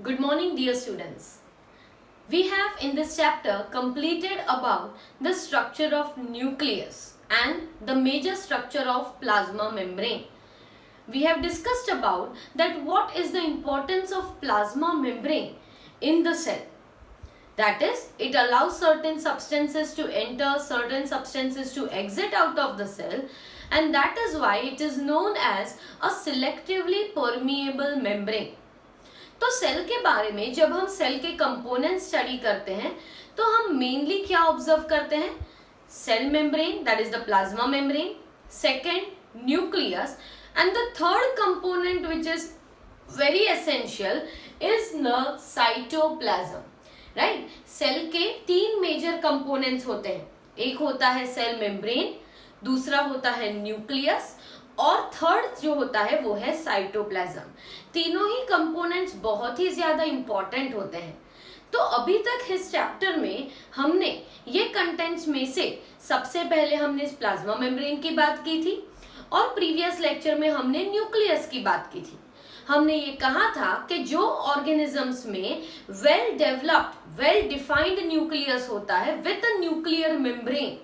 Good morning, dear students. We have in this chapter completed about the structure of nucleus and the major structure of plasma membrane. We have discussed about that what is the importance of plasma membrane in the cell. That is, it allows certain substances to enter, certain substances to exit out of the cell, and that is why it is known as a selectively permeable membrane. तो cell के बारे में जब हम cell के component study करते हैं तो हम मेनली क्या ऑब्जर्व करते हैं? Cell membrane, that is the plasma membrane, second nucleus, and the third component which is very essential is the cytoplasm. Right, cell के तीन मेजर कंपोनेंट्स होते हैं. एक होता है सेल मेम्ब्रेन, दूसरा होता है न्यूक्लियस और थर्ड जो होता है वो है साइटोप्लाज्म. तीनों ही कंपोनेंट्स बहुत ही ज्यादा इंपॉर्टेंट होते हैं. तो अभी तक इस चैप्टर में हमने ये कंटेंट्स में से सबसे पहले हमने इस प्लाज्मा मेम्ब्रेन की बात की थी और प्रीवियस लेक्चर में हमने न्यूक्लियस की बात की थी. हमने ये कहा था कि जो ऑर्गेनिजम्स में well developed well defined nucleus होता है विद अ न्यूक्लियर मेम्ब्रेन,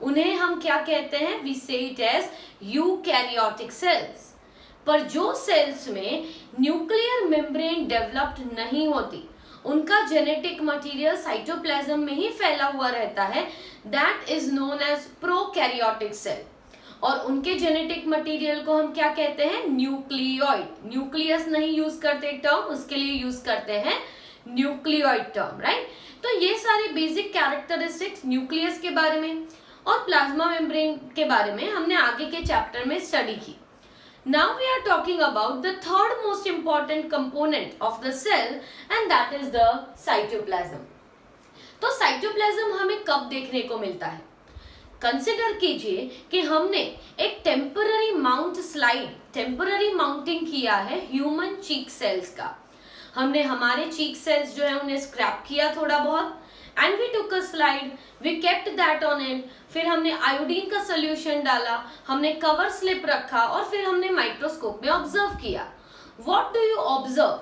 उन्हें हम क्या कहते हैं? वी से इट एज यूकैरियोटिक सेल्स. पर जो सेल्स में न्यूक्लियर मेम्ब्रेन डेवलप्ड नहीं होती, उनका जेनेटिक मटेरियल साइटोप्लाज्म में ही फैला हुआ रहता है, that is known as prokaryotic cell. और उनके जेनेटिक मटेरियल को हम क्या कहते हैं? न्यूक्लियोइड. न्यूक्लियस नहीं यूज करते टर्म, उसके लिए यूज करते हैं न्यूक्लियोइड टर्म. राइट, तो ये सारे बेसिक कैरेक्टरिस्टिक्स न्यूक्लियस के बारे में और प्लाज्मा मेम्ब्रेन के बारे में हमने आगे के चैप्टर में स्टडी की. Now we are talking about the third most important component of the cell and that is the cytoplasm. तो साइटोप्लाज्म हमें कब देखने को मिलता है? कंसिडर कीजिए कि हमने एक टेम्पररी माउंटिंग किया है ह्यूमन चीक सेल्स का. हमने हमारे चीक सेल्स जो है उन्हें स्क्रैप किया थोड़ा बहुत, and we took a slide, we kept that on it. फिर हमने आयोडीन का सोल्यूशन डाला, हमने कवर स्लिप रखा और फिर हमने माइक्रोस्कोप में ऑब्जर्व किया. What do you observe?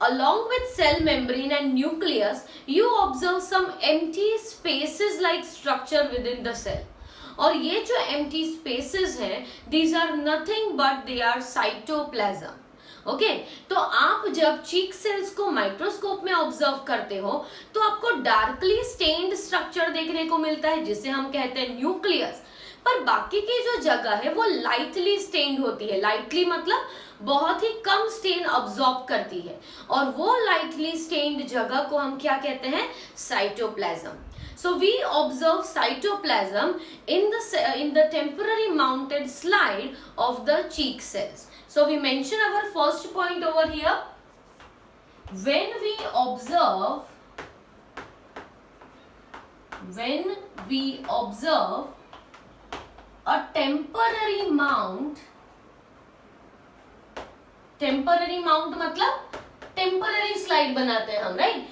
Along with cell membrane and nucleus, you observe some empty spaces like structure within the cell. और ये जो empty spaces हैं, these are nothing but they are cytoplasm. Okay तो आप जब चीक sales को microscope में observe करते हो तो आपको डार्कली स्टेन्ड स्ट्रक्चर देखने को मिलता है जिसे हम कहते हैं न्यूक्लियस. पर बाकी की जो जगह है वो लाइटली स्टेन्ड होती है. लाइटली मतलब बहुत ही कम स्टेन अब्सॉर्ब करती है और वो लाइटली स्टेन्ड जगह को हम क्या कहते हैं? Cytoplasm. So we observe cytoplasm in the temporary mounted slide of the cheek cells. So we mention our first point over here. When we observe a temporary mount मतलब टेम्पररी स्लाइड बनाते हैं हम. राइट,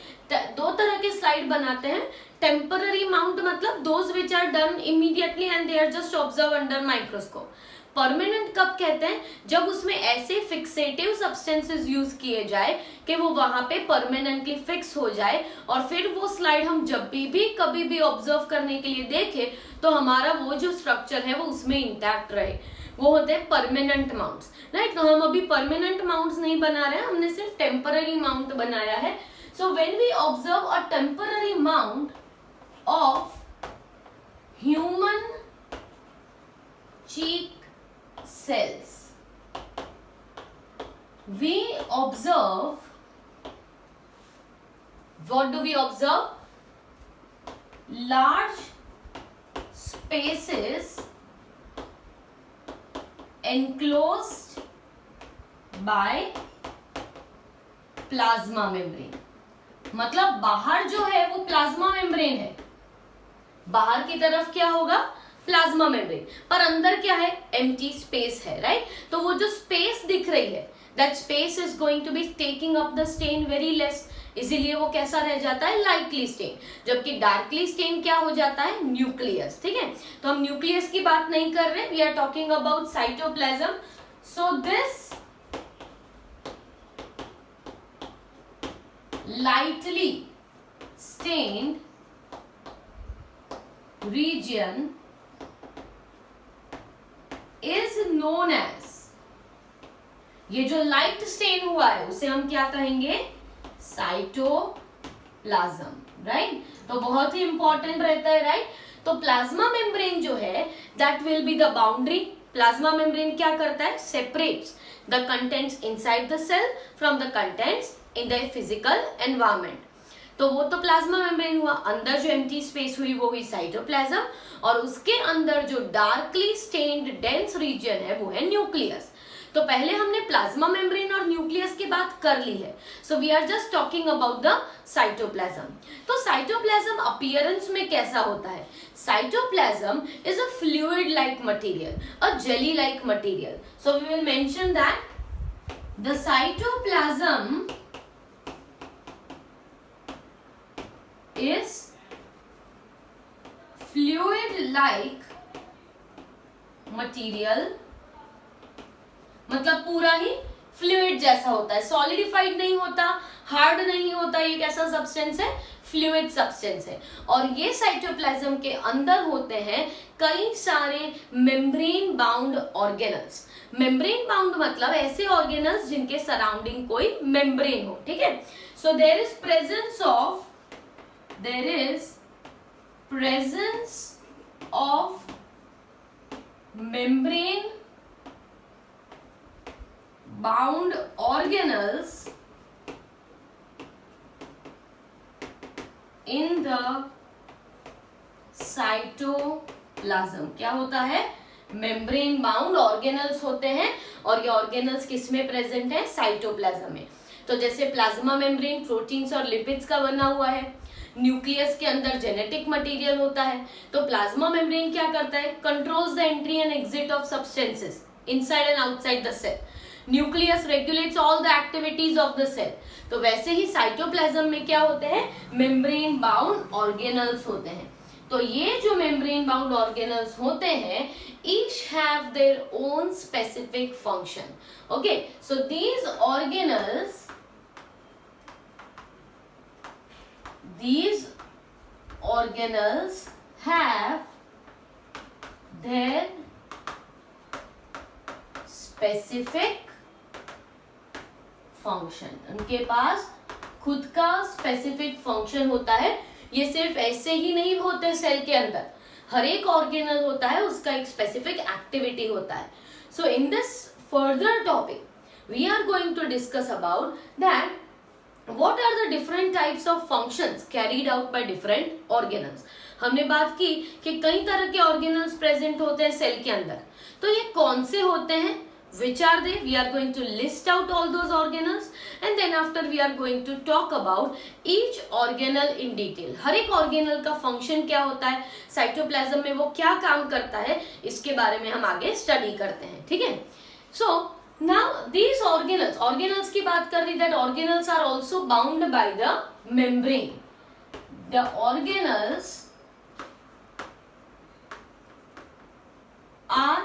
दो तरह के slide बनाते हैं. Temporary mount मतलब those which are done immediately and they are just observe under microscope. Permanent कब कहते हैं? जब उसमें ऐसे फिक्सेटिव सब्सटेंसेस यूज किए जाए कि वो वहां पे परमानेंटली फिक्स हो जाए और फिर वो स्लाइड हम जब भी कभी भी ऑब्जर्व करने के लिए देखें तो हमारा वो जो स्ट्रक्चर है वो उसमें इंटैक्ट रहे. वो होते हैं परमानेंट माउंट्स. राइट, तो हम अभी परमानेंट माउंट्स नहीं बना रहे हैं, हमने सिर्फ टेम्पररी माउंट बनाया है. So when we observe a temporary mount of human cheek cells, we observe, what do we observe? Large spaces enclosed by plasma membrane. मतलब बाहर जो है वो प्लाज्मा मेम्ब्रेन है, बाहर की तरफ क्या होगा? प्लाज्मा मेम्ब्रेन, पर अंदर क्या है? एम्प्टी स्पेस है. राइट, तो वो जो स्पेस दिख रही है that space is going to be taking up the stain very less, इसीलिए वो कैसा रह जाता है? Lightly stain. जबकि डार्कली स्टेन क्या हो जाता है? न्यूक्लियस. ठीक है, तो हम न्यूक्लियस की बात नहीं कर रहे, we are talking about cytoplasm. So this lightly stained region is known as, ये जो लाइट स्टेन हुआ है उसे हम क्या कहेंगे, साइटोप्लाज्म, राइट। तो बहुत ही इंपॉर्टेंट रहता है, राइट। तो प्लाज्मा मेम्ब्रेन जो है that will be the boundary. Plasma membrane क्या करता है, separates the contents inside the cell from the contents in the physical environment. तो वो तो प्लाज्मा मेम्ब्रेन हुआ, अंदर जो एम्प्टी स्पेस हुई वो हुई साइटोप्लाज्म, और उसके अंदर जो डार्कली स्टेन्ड डेंस रीजन है वो है न्यूक्लियस। तो पहले हमने प्लाज्मा मेम्ब्रेन और न्यूक्लियस की बात कर ली है, so we are just talking about the cytoplasm. तो साइटोप्लाज्म अपीयरेंस में कैसा होता है, cytoplasm is a fluid like material, a jelly like material. So we will mention that the cytoplasm is fluid like material, मतलब पूरा ही fluid जैसा होता है, सॉलिडिफाइड नहीं होता, हार्ड नहीं होता, ये कैसा सब्सटेंस है, फ्लूइड सब्सटेंस है। और ये साइटोप्लाज्म के अंदर होते हैं कई सारे membrane bound organelles. Membrane bound मतलब ऐसे ऑर्गेनल्स जिनके सराउंडिंग कोई मेम्ब्रेन हो, ठीक है। So there is presence of membrane bound organelles in the cytoplasm। क्या होता है, मेम्ब्रेन बाउंड ऑर्गेनल्स होते हैं, और ये ऑर्गेनल्स किस में प्रेजेंट है, साइटोप्लाज्म में। तो जैसे प्लाज्मा मेम्ब्रेन प्रोटीन्स और लिपिड्स का बना हुआ है, न्यूक्लियस के अंदर जेनेटिक मटेरियल होता है। तो प्लाज्मा मेम्ब्रेन क्या करता है, controls the entry and exit of substances inside and outside the cell. Nucleus regulates all the activities of the cell. तो वैसे ही साइटोप्लाज्म में क्या होते हैं, मेम्ब्रेन बाउंड ऑर्गेनल्स होते हैं। तो ये जो मेम्ब्रेन बाउंड ऑर्गेनल्स होते हैं, each have their own specific function. Okay, so these organelles have their specific function. उनके पास खुद का स्पेसिफिक फंक्शन होता है। ये सिर्फ ऐसे ही नहीं होते सेल के अंदर, हर एक ऑर्गेनल होता है उसका एक स्पेसिफिक एक्टिविटी होता है। So in this further topic we are going to discuss about that what are the different types of functions carried out by different organelles। हमने बात की कि कई तरह के organelles present होते हैं सेल के अंदर। तो ये कौन से होते हैं, which are they? We are going to list out all those organelles and then after we are going to talk about each organelle in detail। हर एक organelle का function क्या होता है, साइटोप्लाज्म में वो क्या काम करता है, इसके बारे में हम आगे स्टडी करते हैं, ठीक है। So now these organelles की बात कर रही, that organelles are also bound by the membrane। The organelles are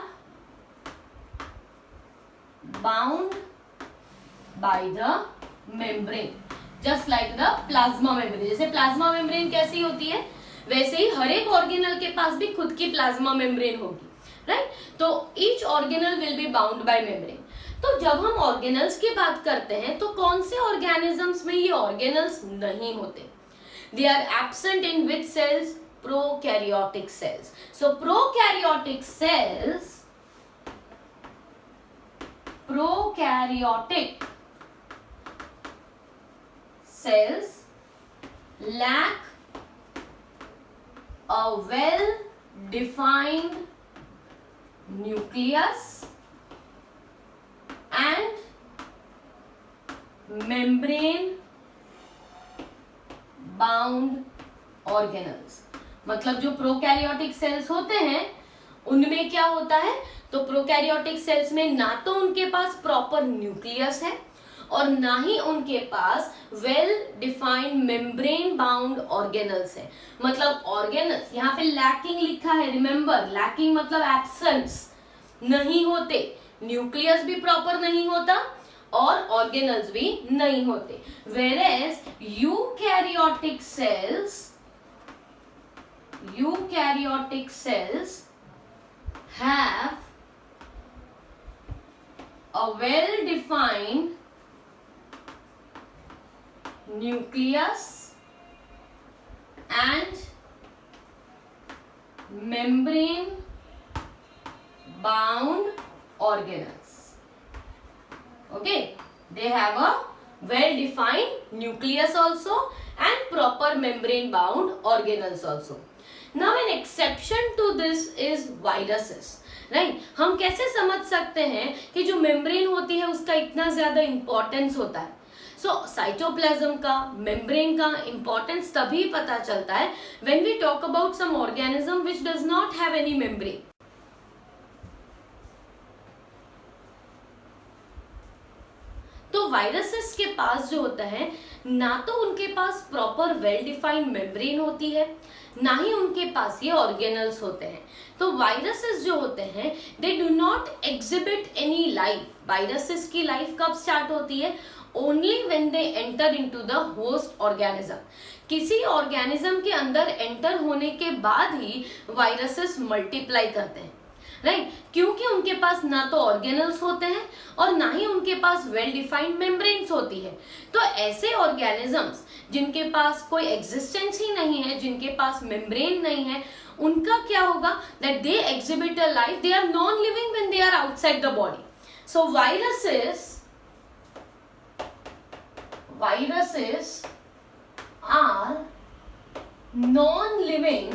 bound by the membrane just like the plasma membrane। जैसे प्लाज्मा मेम्ब्रेन कैसी होती है, वैसे ही हर एक ऑर्गेनल के पास भी खुद की प्लाज्मा मेम्ब्रेन होगी, राइट। तो each organelle will be bound by membrane। तो जब हम ऑर्गेनल्स की बात करते हैं तो कौन से ऑर्गेनिजम्स में ये ऑर्गेनल्स नहीं होते, they are absent in which cells, prokaryotic cells. So prokaryotic cells lack a well defined nucleus and membrane bound organelles। मतलब जो प्रोकैरियोटिक सेल्स होते हैं उनमें क्या होता है, तो प्रोकैरियोटिक सेल्स में ना तो उनके पास प्रॉपर न्यूक्लियस है और ना ही उनके पास well defined membrane bound organelles है। मतलब ऑर्गेनल्स यहाँ पे लैकिंग लिखा है, रिमेंबर लैकिंग मतलब एब्सेंस, नहीं होते, न्यूक्लियस भी प्रॉपर नहीं होता और ऑर्गेनल्स भी नहीं होते। Whereas eukaryotic cells have a well-defined nucleus and membrane bound organelles. Okay, they have a well defined nucleus also and proper membrane bound organelles also. Now an exception to this is viruses, right? हम कैसे समझ सकते हैं कि जो membrane होती है उसका इतना ज्यादा इंपॉर्टेंस होता है? सो साइटोप्लाज्म का, मेम्ब्रेन का इंपॉर्टेंस तभी पता चलता है when we talk about some organism which does not have any membrane. तो वायरसेस के पास जो होता है, ना तो उनके पास प्रॉपर वेल डिफाइंड मेम्ब्रेन होती है, ना ही उनके पास ये ऑर्गेनल्स होते हैं। तो वायरसेस जो होते हैं they do not exhibit any life. Viruses की लाइफ कब स्टार्ट होती है? Only when they enter into the host organism. किसी ऑर्गेनिज्म के अंदर एंटर होने के बाद ही वायरसेस मल्टीप्लाई करते हैं, राइट? क्योंकि उनके पास ना तो ऑर्गेनल्स होते हैं और ना ही उनके पास वेल डिफाइंड मेम्ब्रेन्स होती है। तो ऐसे ऑर्गेनिजम्स जिनके पास कोई एग्जिस्टेंस ही नहीं है, जिनके पास मेम्ब्रेन नहीं है, उनका क्या होगा? That they exhibit a life, they are non living when they are outside the body. So viruses are non-living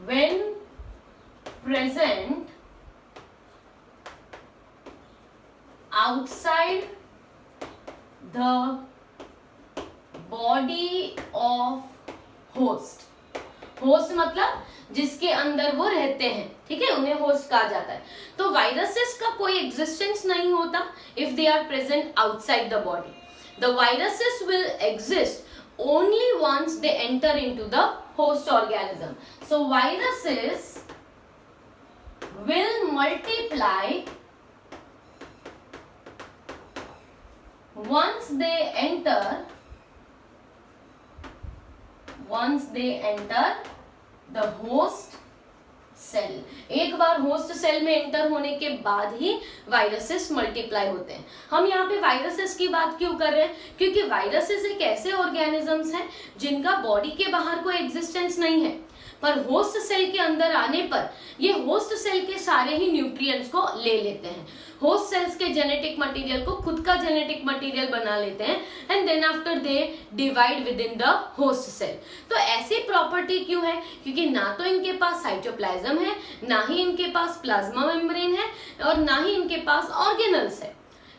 when present outside the body of host। Host मतलब जिसके अंदर वो रहते हैं, ठीक है, उन्हें होस्ट कहा जाता है। तो वायरसेस का कोई एग्जिस्टेंस नहीं होता if they are present outside the body. The viruses will exist only once they enter into the host organism. So viruses will multiply once they enter the host cell। एक बार host cell में enter होने के बाद ही viruses multiply होते हैं। हम यहाँ पे वायरसेस की बात क्यों कर रहे हैं? क्योंकि वायरसेस एक ऐसे ऑर्गेनिजम्स हैं जिनका बॉडी के बाहर कोई एग्जिस्टेंस नहीं है, पर होस्ट सेल के अंदर आने पर ये होस्ट सेल के सारे ही न्यूट्रिएंट्स को ले लेते हैं। होस्ट सेल्स के जेनेटिक मटेरियल को खुद का जेनेटिक मटेरियल बना लेते हैं and then after they divide within the host cell. तो ऐसी प्रॉपर्टी क्यों है? क्योंकि ना तो इनके पास साइटोप्लाज्म है, ना ही इनके पास प्लाज्मा मेम्ब्रेन है और ना ही इनके पास ऑर्गेनल्स है।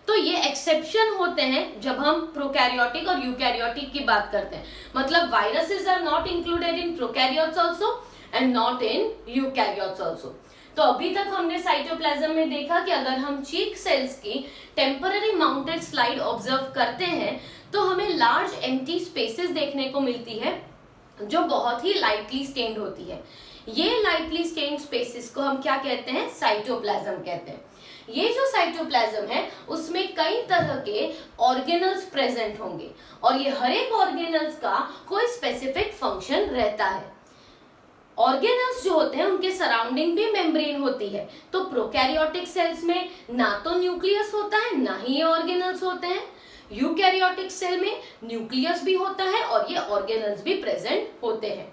तो ये एक्सेप्शन होते हैं जब हम प्रोकैरियोटिक और यूकैरियोटिक की बात करते हैं। मतलब viruses are not included in prokaryotes also and not in eukaryotes also. तो अभी तक हमने साइटोप्लाज्म में देखा कि अगर हम चीक सेल्स की टेम्पररी माउंटेड स्लाइड ऑब्जर्व करते हैं तो हमें लार्ज एम्प्टी स्पेसेस देखने को मिलती है जो बहुत ही लाइटली स्टेन्ड होती है। ये लाइटली स्टेन्ड स्पेसेस को हम क्या कहते हैं? साइटोप्लाज्म कहते हैं। ये जो साइटोप्लाज्म है उसमें कई तरह के ऑर्गेनल्स प्रेजेंट होंगे और ये हर एक ऑर्गेनल्स का कोई स्पेसिफिक फंक्शन रहता है। ऑर्गेनल्स जो होते हैं उनके सराउंडिंग भी मेम्ब्रेन होती है। तो प्रोकैरियोटिक सेल्स में ना तो न्यूक्लियस होता है, ना ही ये ऑर्गेनल्स होते हैं। यूकैरियोटिक सेल में न्यूक्लियस भी होता है और ये ऑर्गेनल्स भी प्रेजेंट होते हैं।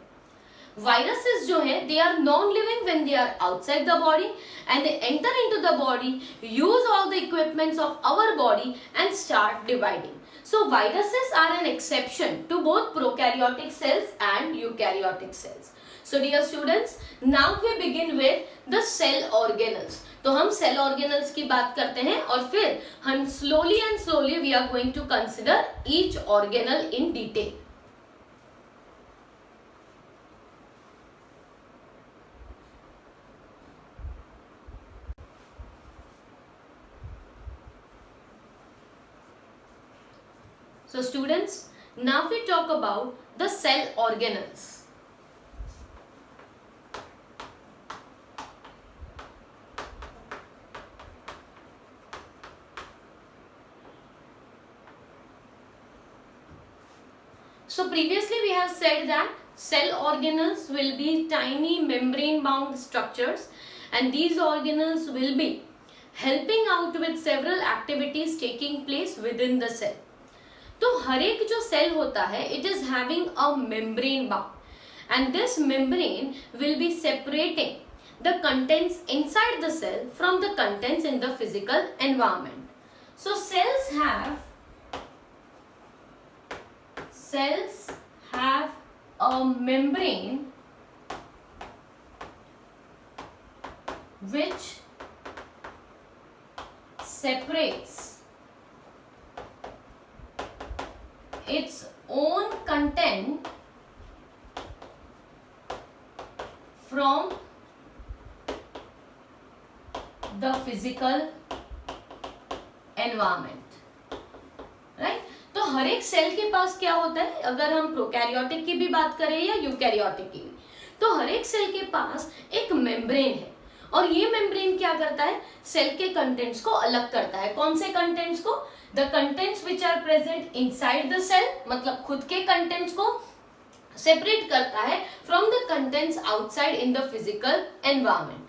वायरसेस जो है they are non living when they are outside the body and they enter into the body, use all the equipments of our body and start dividing. So viruses are an exception to both prokaryotic cells and eukaryotic cells. So dear students, now we begin with the cell organelles. तो हम cell organelles की बात करते हैं और फिर हम slowly we are going to consider each organelle in detail. So students, now we talk about the cell organelles. previously we have said that cell organelles will be tiny membrane bound structures, and these organelles will be helping out with several activities taking place within the cell. तो हर एक जो cell होता है it is having a membrane bound, and this membrane will be separating the contents inside the cell from the contents in the physical environment. So cells have a membrane which separates its own content from the physical environment, right? तो हर एक cell के पास क्या होता है, अगर हम prokaryotic की भी बात करें या यूकैरियोटिक की भी, तो हर एक सेल के पास एक मेम्ब्रेन है, और ये मेम्ब्रेन क्या करता है, सेल के कंटेंट्स को अलग करता है. कौन से कंटेंट्स को? The contents which are present inside the cell, मतलब खुद के कंटेंट्स को सेपरेट करता है from the contents outside in the physical environment.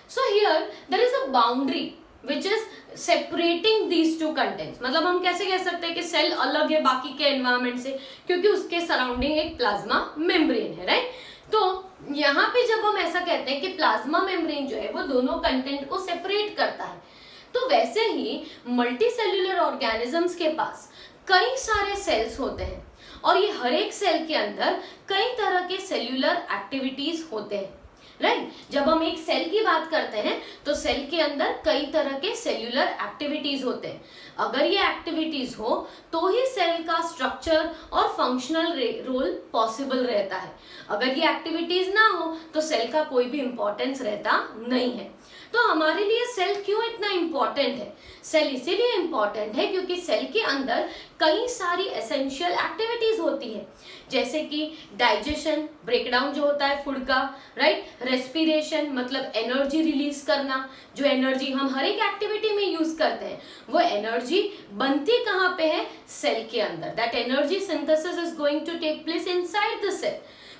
So here there is a boundary which is separating these two contents. मतलब हम कैसे कह सकते हैं कि सेल अलग है बाकी के एनवायरमेंट से, क्योंकि उसके सराउंडिंग एक प्लाज्मा मेम्ब्रेन है, राइट? तो यहाँ पे जब हम ऐसा कहते हैं कि प्लाज्मा मेम्ब्रेन जो है वो दोनों कंटेंट को सेपरेट करता है, तो वैसे ही मल्टी सेल्यूलर ऑर्गेनिजम्स के पास कई सारे सेल्स होते हैं, और ये हर एक सेल के अंदर कई तरह के सेल्यूलर एक्टिविटीज होते हैं, राइट? जब हम एक सेल की बात करते हैं तो सेल के अंदर कई तरह के सेल्यूलर एक्टिविटीज होते हैं. अगर ये एक्टिविटीज हो तो ही सेल का स्ट्रक्चर और फंक्शनल रोल पॉसिबल रहता है. अगर ये एक्टिविटीज ना हो तो सेल का कोई भी इंपॉर्टेंस रहता नहीं है. तो हमारे लिए सेल क्यों इतना इम्पोर्टेंट है? सेल इसीलिए इम्पोर्टेंट है क्योंकि सेल के अंदर कई सारी एसेंशियल एक्टिविटीज होती है, जैसे कि डाइजेशन, ब्रेकडाउन जो होता है फूड का, राइट? रेस्पिरेशन मतलब एनर्जी रिलीज करना, जो एनर्जी हम हर एक एक्टिविटी में यूज करते हैं वो एनर्जी बनती कहाँ पे है? सेल के अंदर. That energy synthesis is going to take place inside the cell.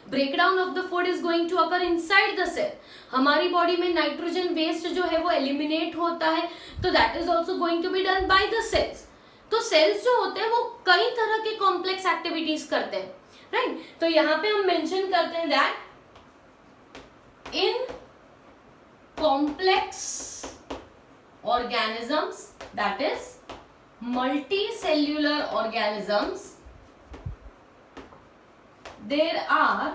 Breakdown of the food is going to occur inside the cell. हमारी बॉडी में नाइट्रोजन वेस्ट जो है वो एलिमिनेट होता है, तो that is also going to be done by the cells. तो cells जो होते हैं वो कई तरह के कॉम्प्लेक्स एक्टिविटीज करते हैं, राइट? तो यहाँ पे हम मेंशन करते हैं that in complex organisms, that is multi cellular organisms, there are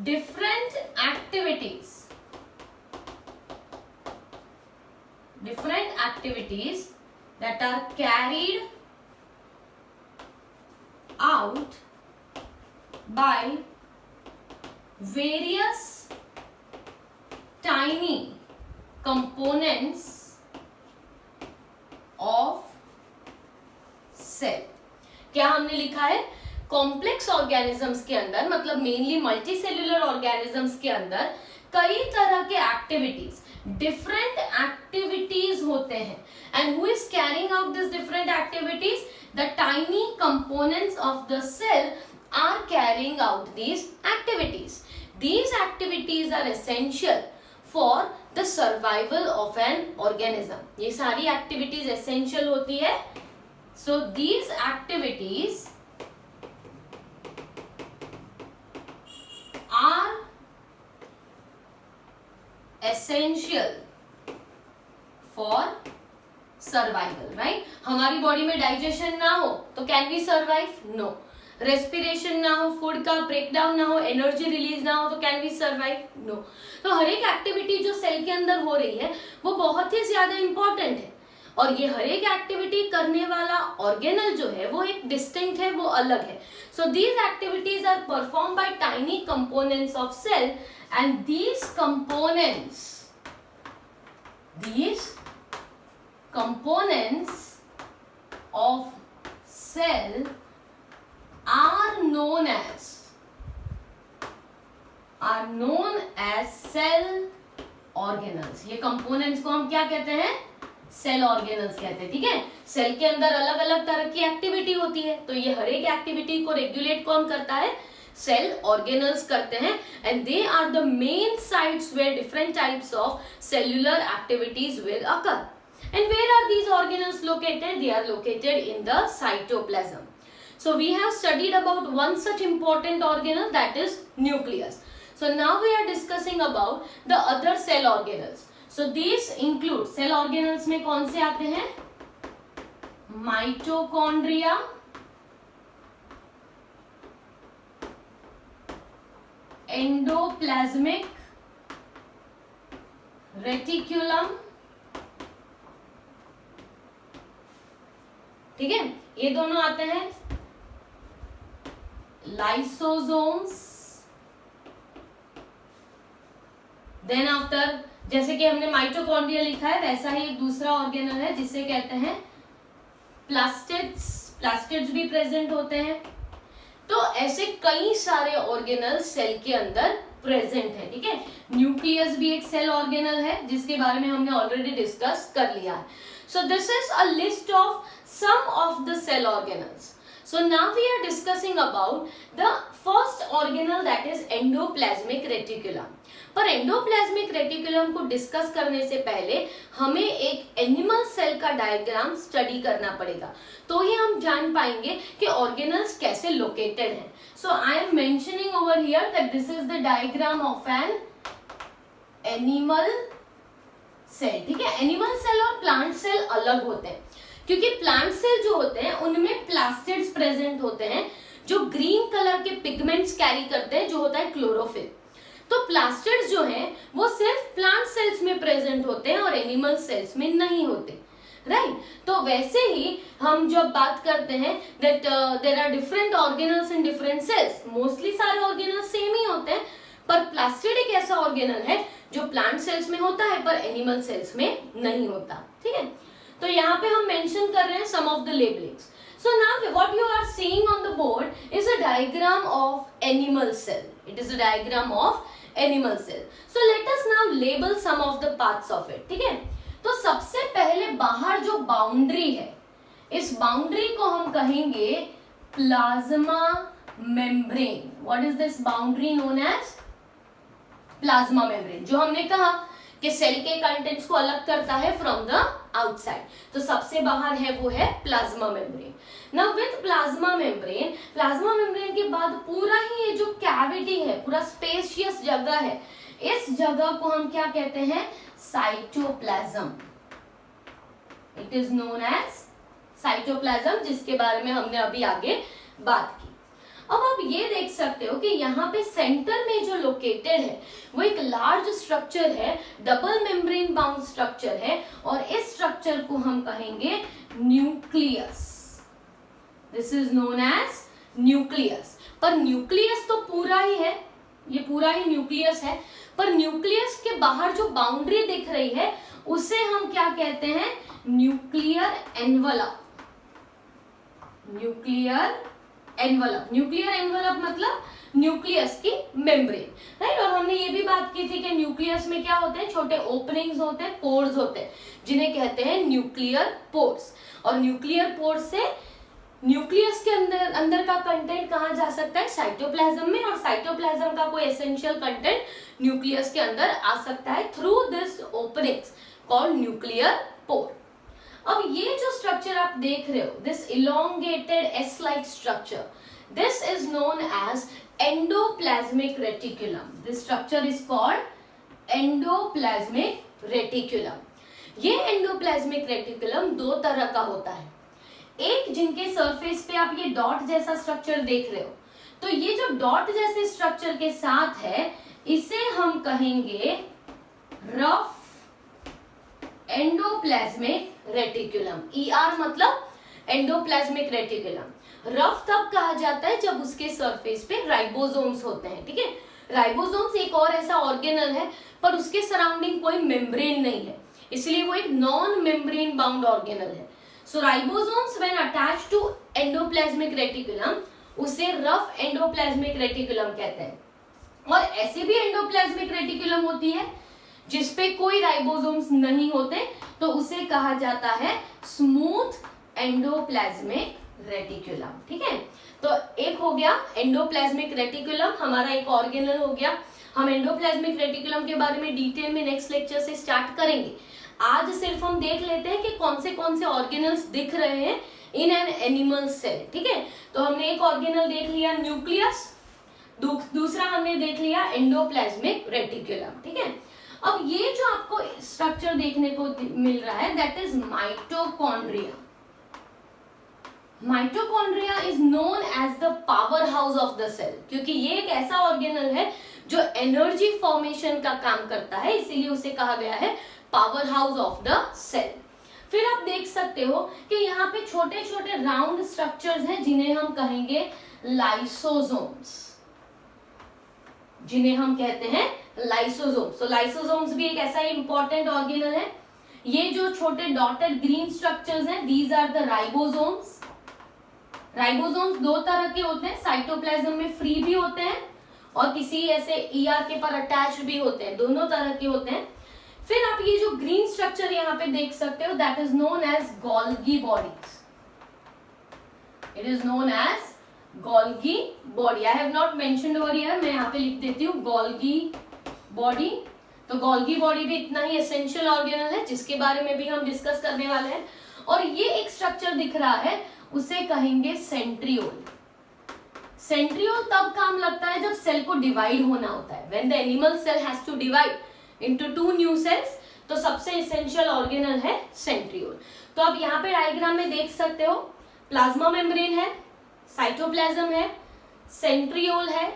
different activities that are carried out by various tiny components of cell. क्या हमने लिखा है? कॉम्प्लेक्स ऑर्गेनिजम्स के अंदर, मतलब मेनली मल्टी सेल्यूलर ऑर्गेनिजम्स के अंदर कई तरह के एक्टिविटीज, डिफरेंट एक्टिविटीज होते हैं. And who is carrying out this different activities? The tiny components of the cell are carrying out these activities. These activities are essential for the survival of an organism. ये सारी activities essential होती है. So these activities are essential for survival, right? हमारी body में digestion ना हो तो can we survive? No. Respiration ना हो, फूड का ब्रेकडाउन ना हो, एनर्जी रिलीज ना हो तो कैन वी सर्वाइव? नो. तो हर एक एक्टिविटी जो सेल के अंदर हो रही है वो बहुत ही ज्यादा इंपॉर्टेंट है, और ये हर एक एक्टिविटी करने वाला ऑर्गेनल जो है वो एक डिस्टिंक्ट है, वो अलग है. So these activities are perform by tiny components of cell, and these components of cell are known as cell organelles. ये components को हम क्या कहते हैं? सेल ऑर्गेनल्स कहते हैं, ठीक है? सेल के अंदर अलग अलग तरह की एक्टिविटी होती है, तो ये हर एक एक्टिविटी को रेगुलेट कौन करता है? सेल ऑर्गेनल्स करते हैं, and they are the main sites where different types of cellular activities will occur. And where are these organelles located? They are located in the cytoplasm. So we have studied about one such important organelle, that is nucleus. So now we are discussing about the other cell organelles. So these include cell organelles में कौन से आते हैं? Mitochondria, endoplasmic reticulum, ठीक है, ये दोनों आते हैं. लाइसोसोम्स, देन आफ्टर, जैसे कि हमने माइटोकॉन्ड्रिया लिखा है, वैसा ही एक दूसरा ऑर्गेनल है जिसे कहते हैं प्लास्टिड्स. प्लास्टिड्स भी प्रेजेंट होते हैं. तो ऐसे कई सारे ऑर्गेनल सेल के अंदर प्रेजेंट है. ठीक है, न्यूक्लियस भी एक सेल ऑर्गेनल है जिसके बारे में हमने ऑलरेडी डिस्कस कर लिया है. So this is a list of some of the cell organelles. So now we are discussing about the first organelle, that is endoplasmic reticulum. पर एंडोप्लाज्मिक रेटिकुलम को डिस्कस करने से पहले हमें एक एनिमल सेल का डायग्राम स्टडी करना पड़ेगा, तो ही हम जान पाएंगे कि ऑर्गेनल्स कैसे लोकेटेड हैं. So I am mentioning over here that this is the diagram of an animal cell. ठीक है, एनिमल सेल और प्लांट सेल अलग होते हैं, क्योंकि प्लांट सेल जो होते हैं उनमें प्लास्टिड्स प्रेजेंट होते हैं जो ग्रीन कलर के पिगमेंट्स कैरी करते हैं, जो होता है क्लोरोफिल. तो प्लास्टिड्स जो हैं वो सिर्फ प्लांट सेल्स में प्रेजेंट होते हैं और एनिमल सेल्स में नहीं होते. राइट, तो वैसे ही हम जब बात करते हैं that there are different organelles in different cells, mostly सारे ऑर्गेनल्स सेम ही होते हैं, पर प्लास्टिड एक ऐसा ऑर्गेनल है जो प्लांट सेल्स में होता है पर एनिमल सेल्स में नहीं होता. ठीक है, तो यहाँ पे हम मेंशन कर रहे हैं some of the labellings. So now what you are seeing on the board is a diagram of animal cell. It is a diagram of animal cell. So let us now label some of the parts of it. ठीक है, तो सबसे पहले बाहर जो boundary है, इस boundary को हम कहेंगे plasma membrane. What is this boundary known as? Plasma membrane, जो हमने कहा कि सेल के कंटेंट्स को अलग करता है फ्रॉम द आउटसाइड. तो सबसे बाहर है वो है plasma membrane. Now with plasma membrane के बाद पूरा ही ये जो कैविटी है, पूरा स्पेशियस जगह है, इस जगह को हम क्या कहते हैं? Cytoplasm. It is known as cytoplasm, जिसके बारे में हमने अभी आगे बात की. अब आप ये देख सकते हो कि यहाँ पे सेंटर में जो लोकेटेड है वो एक लार्ज स्ट्रक्चर है, डबल मेम्ब्रेन बाउंड स्ट्रक्चर है, और इस स्ट्रक्चर को हम कहेंगे nucleus. This is known as nucleus. पर न्यूक्लियस तो पूरा ही है, ये पूरा ही न्यूक्लियस है, पर न्यूक्लियस के बाहर जो बाउंड्री दिख रही है उसे हम क्या कहते हैं? Nuclear envelope. न्यूक्लियर एनवलप मतलब न्यूक्लियस की मेम्ब्रेन. राइट, और हमने ये भी बात की थी कि न्यूक्लियस में क्या होते हैं? छोटे ओपनिंग्स होते हैं, पोर्स होते हैं, जिन्हें कहते हैं न्यूक्लियर पोर्स. और न्यूक्लियर पोर्स से न्यूक्लियस के अंदर का कंटेंट कहाँ जा सकता है? साइटोप्लाज्म में, और साइटोप्लाज्म का कोई एसेंशियल कंटेंट न्यूक्लियस के अंदर आ सकता है through this openings called nuclear pore. अब ये जो स्ट्रक्चर आप देख रहे हो, this elongated S like structure, this is known as endoplasmic reticulum. This structure is called endoplasmic reticulum. ये एंडोप्लाज्मिक रेटिकुलम दो तरह का होता है. एक, जिनके सरफेस पे आप ये डॉट जैसा स्ट्रक्चर देख रहे हो, तो ये जो डॉट जैसे स्ट्रक्चर के साथ है इसे हम कहेंगे रफ एंडोप्लाज्मिक रेटिकुलम. ER मतलब एंडोप्लाज्मिक रेटिकुलम. रफ तब कहा जाता है जब उसके सरफेस पे राइबोसोम्स होते हैं. ठीक है, राइबोसोम्स एक और ऐसा ऑर्गेनल है पर उसके सराउंडिंग कोई मेम्ब्रेन नहीं है, इसलिए वो एक नॉन मेम्ब्रेन बाउंड ऑर्गेनल है. So ribosomes when attached to endoplasmic reticulum उसे रफ एंडोप्लाज्मिक रेटिकुलम कहते हैं. और ऐसे भी एंडोप्लाज्मिक रेटिकुलम होती है जिसपे कोई राइबोसोम्स नहीं होते, तो उसे कहा जाता है स्मूथ एंडोप्लाज्मिक रेटिकुलम। ठीक है, तो एक हो गया एंडोप्लाज्मिक रेटिकुलम, हमारा एक ऑर्गेनल हो गया। हम एंडोप्लाज्मिक रेटिकुलम के बारे में डिटेल में नेक्स्ट लेक्चर से स्टार्ट करेंगे। आज सिर्फ हम देख लेते हैं कि कौन से ऑर्गेनल्स दिख रहे हैं इन एन एनिमल सेल। ठीक है, तो हमने एक ऑर्गेनल देख लिया न्यूक्लियस, दूसरा हमने देख लिया एंडोप्लाज्मिक रेटिकुलम। ठीक है, अब ये जो आपको स्ट्रक्चर देखने को मिल रहा है that is mitochondria. Mitochondria is known as the power house of the cell, क्योंकि ये एक ऐसा ऑर्गेनल है जो एनर्जी फॉर्मेशन का काम करता है, इसीलिए उसे कहा गया है power house of the cell. फिर आप देख सकते हो कि यहाँ पे छोटे छोटे राउंड स्ट्रक्चर्स हैं जिन्हें हम कहेंगे लाइसोसोम्स, जिन्हें हम कहते हैं लाइसोसोम्स। तो लाइसोसोम्स भी एक ऐसा इंपॉर्टेंट ऑर्गेनल है। ये जो छोटे डॉटेड ग्रीन स्ट्रक्चर्स हैं these are the ribosomes. Ribosomes दो तरह के होते हैं, साइटोप्लाज्म में फ्री भी होते हैं और किसी ऐसे ईआर के पर अटैच भी होते हैं, दोनों तरह के होते हैं। फिर आप ये जो ग्रीन स्ट्रक्चर यहाँ पे देख सकते हो that is known as Golgi bodies. It is known as Golgi body. I have not mentioned over here, मैं यहाँ पे लिख देती हूँ गोल्गी बॉडी। तो गोल्गी बॉडी भी इतना ही एसेंशियल ऑर्गेनल है जिसके बारे में भी हम डिस्कस करने वाले हैं। और ये एक स्ट्रक्चर दिख रहा है उसे कहेंगे सेंट्रियोल। सेंट्रियोल तब काम लगता है जब सेल को डिवाइड होना होता है, when the animal cell has to divide into 2 new cells, तो सबसे एसेंशियल ऑर्गेनल है सेंट्रियोल। तो आप यहाँ पे डायग्राम में देख सकते हो प्लाज्मा मेम्ब्रेन है, साइटोप्लाज्म है, सेंट्रियोल है,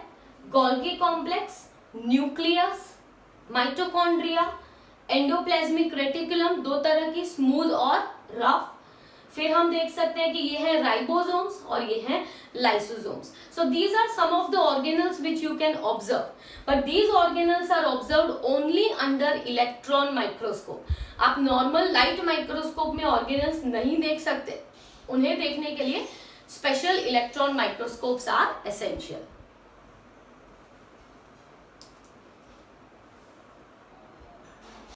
Golgi complex, nucleus, mitochondria, endoplasmic reticulum, दो तरह की स्मूथ और रफ। फिर हम देख सकते हैं कि ये है राइबोसोम्स और ये है lysosomes. So these are some of the organelles which you can observe, but these organelles are observed only under electron microscope. आप नॉर्मल लाइट माइक्रोस्कोप में ऑर्गेनल्स नहीं देख सकते, उन्हें देखने के लिए special electron microscopes are essential.